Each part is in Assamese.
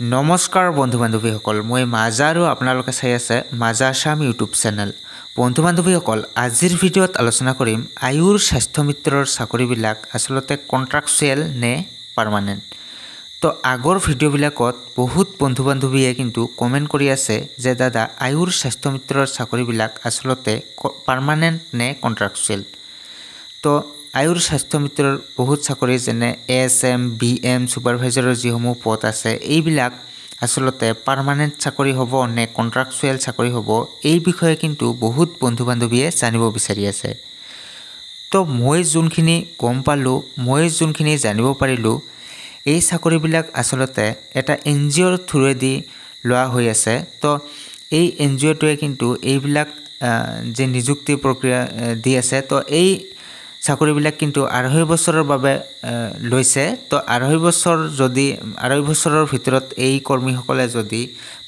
নমস্কাৰ বন্ধু বান্ধৱীসকল, মই মাজা আৰু আপোনালোকে চাই আছে মাজা আসাম ইউটিউব চেনেল। বন্ধু বান্ধৱীসকল, আজিৰ ভিডিঅ'ত আলোচনা কৰিম আয়ুৰ স্বাস্থ্য মিত্ৰৰ চাকৰিবিলাক আচলতে কণ্ট্ৰাকচুৱেল নে পাৰ্মানেণ্ট। তো আগৰ ভিডিঅ'বিলাকত বহুত বন্ধু বান্ধৱীয়ে কিন্তু কমেণ্ট কৰি আছে যে দাদা আয়ুৰ স্বাস্থ্য মিত্ৰৰ চাকৰিবিলাক আচলতে পাৰ্মানেণ্ট নে কণ্ট্ৰাকচুৱেল। তো আয়ুৰ স্বাস্থ্য মিত্ৰৰ বহুত চাকৰি যেনে ASM, BM, ছুপাৰভাইজাৰৰ যিসমূহ পদ আছে এইবিলাক আচলতে পাৰ্মানেণ্ট চাকৰি হ'ব নে কণ্ট্ৰাকচুৱেল চাকৰি হ'ব, এই বিষয়ে কিন্তু বহুত বন্ধু বান্ধৱীয়ে জানিব বিচাৰি আছে। তো মই যোনখিনি গম পালোঁ, মই যোনখিনি জানিব পাৰিলোঁ, এই চাকৰিবিলাক আচলতে এটা NGOৰ থ্ৰুৱেদি লোৱা হৈ আছে। তো এই NGOটোৱে কিন্তু এইবিলাক যে নিযুক্তি প্ৰক্ৰিয়া দি আছে, তো এই চাকৰিবিলাক কিন্তু 2.5 বছৰৰ বাবে লৈছে। তো 2.5 বছৰৰ ভিতৰত এই কৰ্মীসকলে যদি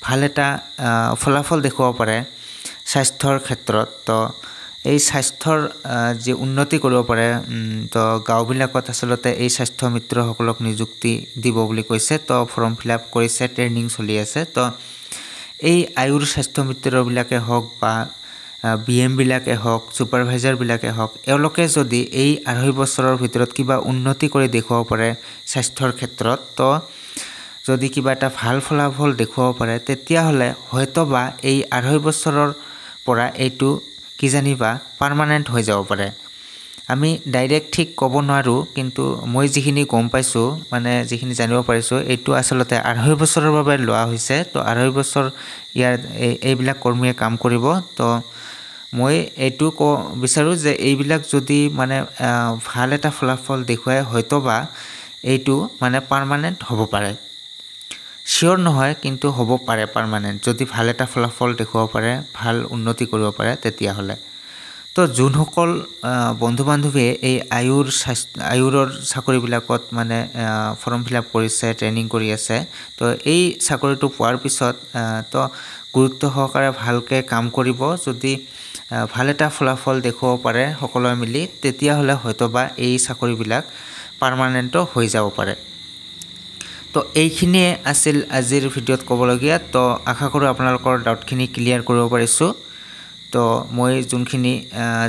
ভাল এটা ফলাফল দেখুৱাব পাৰে স্বাস্থ্যৰ ক্ষেত্ৰত, তো এই স্বাস্থ্যৰ যি উন্নতি কৰিব পাৰে, তো গাঁওবিলাকত আচলতে এই স্বাস্থ্য মিত্ৰসকলক নিযুক্তি দিব বুলি কৈছে। তো ফৰ্ম ফিল আপ কৰিছে, ট্ৰেইনিং চলি আছে। তো এই আয়ুৰ স্বাস্থ্য মিত্ৰবিলাকে হওক বা BM বিলাকে হওক, ছুপাৰভাইজাৰবিলাকে হওক, এওঁলোকে যদি এই 2.5 বছৰৰ ভিতৰত কিবা উন্নতি কৰি দেখুৱাব পাৰে স্বাস্থ্যৰ ক্ষেত্ৰত, তো যদি কিবা এটা ভাল ফলাফল দেখুৱাব পাৰে, তেতিয়াহ'লে হয়তোবা এই 2.5 বছৰৰ পৰা এইটো কিজানিবা পাৰ্মানেণ্ট হৈ যাব পাৰে। আমি ডাইৰেক্ট ঠিক ক'ব নোৱাৰোঁ, কিন্তু মই যিখিনি গম পাইছোঁ, মানে যিখিনি জানিব পাৰিছোঁ, এইটো আচলতে 2.5 বছৰৰ বাবে লোৱা হৈছে। তো 2.5 বছৰ এইবিলাক কৰ্মীয়ে কাম কৰিব। তো মই এইটো বিচাৰোঁ যে এইবিলাক যদি মানে ভাল এটা ফলাফল দেখুৱাই, হয়তোবা এইটো মানে পাৰ্মানেণ্ট হ'ব পাৰে। চিয়'ৰ নহয়, কিন্তু হ'ব পাৰে পাৰ্মানেণ্ট, যদি ভাল এটা ফলাফল দেখুৱাব পাৰে, ভাল উন্নতি কৰিব পাৰে তেতিয়াহ'লে। তো যোনসকল বন্ধু বান্ধৱীয়ে এই আয়ুৰৰ চাকৰিবিলাকত মানে ফৰ্ম ফিল আপ কৰিছে, ট্ৰেইনিং কৰি আছে, তো এই চাকৰিটো পোৱাৰ পিছত তো গুৰুত্ব সহকাৰে ভালকৈ কাম কৰিব। যদি ভাল এটা ফলাফল দেখুৱাব পাৰে সকলোৱে মিলি, তেতিয়াহ'লে হয়তোবা এই চাকৰিবিলাক পাৰ্মানেণ্টো হৈ যাব পাৰে। তো এইখিনিয়ে আছিল আজিৰ ভিডিঅ'ত ক'বলগীয়া। তো আশা কৰোঁ আপোনালোকৰ ডাউটখিনি ক্লিয়াৰ কৰিব পাৰিছোঁ। তো মই যোনখিনি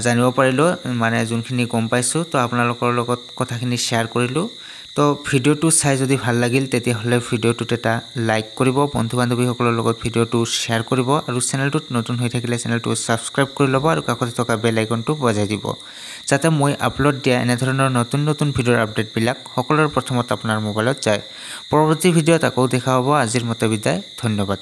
জানিব পাৰিলোঁ, মানে যোনখিনি গম পাইছোঁ, তো আপোনালোকৰ লগত কথাখিনি শ্বেয়াৰ কৰিলোঁ। তো ভিডিঅ'টো চাই যদি ভাল লাগিল, তেতিয়াহ'লে ভিডিঅ'টোত এটা লাইক কৰিব, বন্ধু বান্ধৱীসকলৰ লগত ভিডিঅ'টো শ্বেয়াৰ কৰিব, আৰু চেনেলটোত নতুন হৈ থাকিলে চেনেলটো ছাবস্ক্ৰাইব কৰি ল'ব, আৰু কাষতে থকা বেল আইকনটো বজাই দিব, যাতে মই আপলোড দিয়া এনেধৰণৰ নতুন নতুন ভিডিঅ'ৰ আপডেটবিলাক সকলোৰে প্ৰথমত আপোনাৰ মোবাইলত যায়। পৰৱৰ্তী ভিডিঅ'ত আকৌ দেখা হ'ব। আজিৰ মতে বিদায়, ধন্যবাদ।